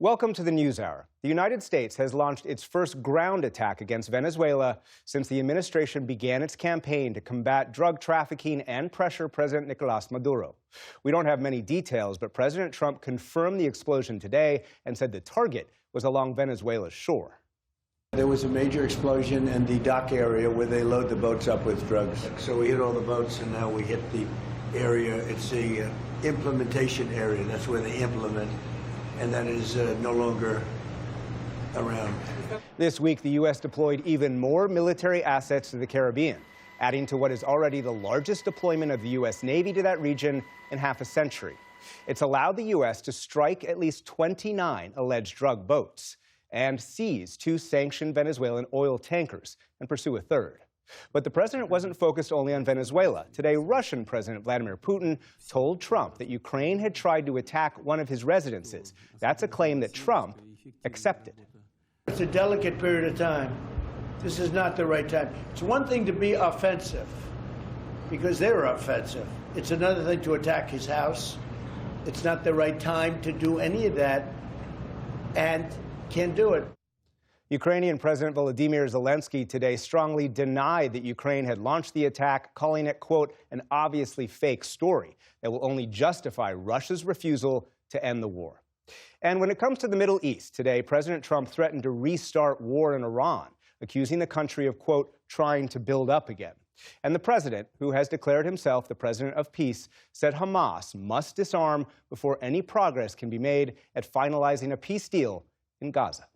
Welcome to the NewsHour. The United States has launched its first ground attack against Venezuela since the administration began its campaign to combat drug trafficking and pressure President Nicolas Maduro. We don't have many details, but President Trump confirmed the explosion today and said the target was along Venezuela's shore. There was a major explosion in the dock area where they load the boats up with drugs. So we hit all the boats, and now we hit the area. It's the implementation area. That's where they implement. And that is no longer around. This week, the U.S. deployed even more military assets to the Caribbean, adding to what is already the largest deployment of the U.S. Navy to that region in half a century. It's allowed the U.S. to strike at least 29 alleged drug boats and seize 2 sanctioned Venezuelan oil tankers and pursue a third. But the president wasn't focused only on Venezuela. Today, Russian President Vladimir Putin told Trump that Ukraine had tried to attack one of his residences. That's a claim that Trump accepted. It's a delicate period of time. This is not the right time. It's one thing to be offensive, because they're offensive. It's another thing to attack his house. It's not the right time to do any of that, and can't do it. Ukrainian President Volodymyr Zelensky today strongly denied that Ukraine had launched the attack, calling it, quote, an obviously fake story that will only justify Russia's refusal to end the war. And when it comes to the Middle East, today, President Trump threatened to restart war in Iran, accusing the country of, quote, trying to build up again. And the president, who has declared himself the president of peace, said Hamas must disarm before any progress can be made at finalizing a peace deal in Gaza.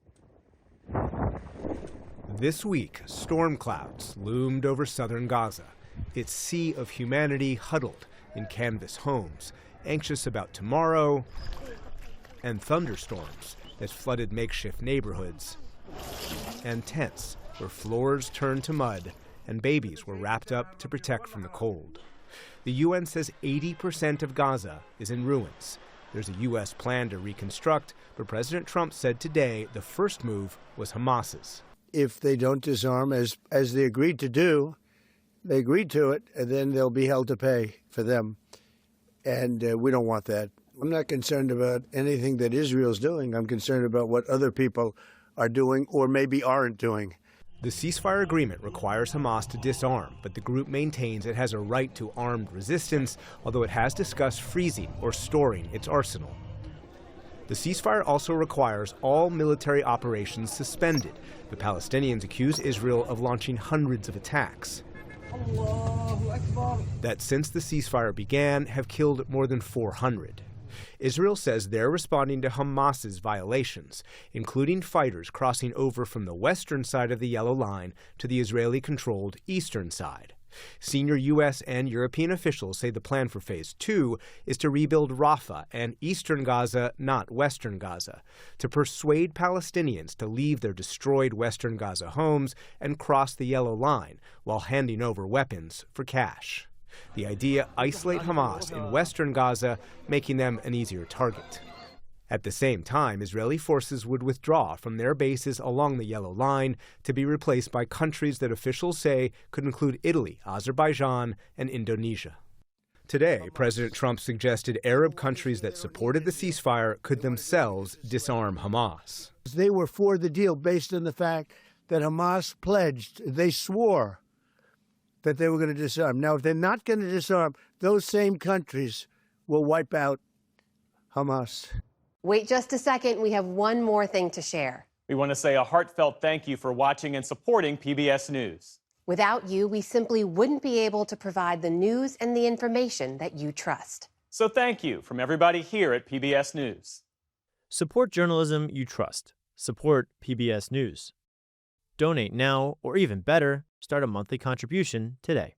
This week, storm clouds loomed over southern Gaza, its sea of humanity huddled in canvas homes, anxious about tomorrow, and thunderstorms that flooded makeshift neighborhoods, and tents where floors turned to mud and babies were wrapped up to protect from the cold. The UN says 80% of Gaza is in ruins. There's a U.S. plan to reconstruct, but President Trump said today the first move was Hamas's. If they don't disarm, as they agreed to do, they agreed to it, and then they'll be held to pay for them. And we don't want that. I'm not concerned about anything that Israel's doing. I'm concerned about what other people are doing or maybe aren't doing. The ceasefire agreement requires Hamas to disarm, but the group maintains it has a right to armed resistance, although it has discussed freezing or storing its arsenal. The ceasefire also requires all military operations suspended. The Palestinians accuse Israel of launching hundreds of attacks that since the ceasefire began have killed more than 400. Israel says they're responding to Hamas's violations, including fighters crossing over from the western side of the Yellow Line to the Israeli-controlled eastern side. Senior U.S. and European officials say the plan for Phase 2 is to rebuild Rafah and eastern Gaza, not western Gaza, to persuade Palestinians to leave their destroyed western Gaza homes and cross the Yellow Line while handing over weapons for cash. The idea isolate Hamas in western Gaza, making them an easier target. At the same time, Israeli forces would withdraw from their bases along the Yellow Line to be replaced by countries that officials say could include Italy, Azerbaijan, and Indonesia. Today, President Trump suggested Arab countries that supported the ceasefire could themselves disarm Hamas. They were for the deal based on the fact that Hamas pledged, they swore that they were going to disarm. Now, if they're not going to disarm, those same countries will wipe out Hamas. Wait just a second. We have one more thing to share. We want to say a heartfelt thank you for watching and supporting PBS News. Without you, we simply wouldn't be able to provide the news and the information that you trust. So thank you from everybody here at PBS News. Support journalism you trust. Support PBS News. Donate now, or even better, start a monthly contribution today.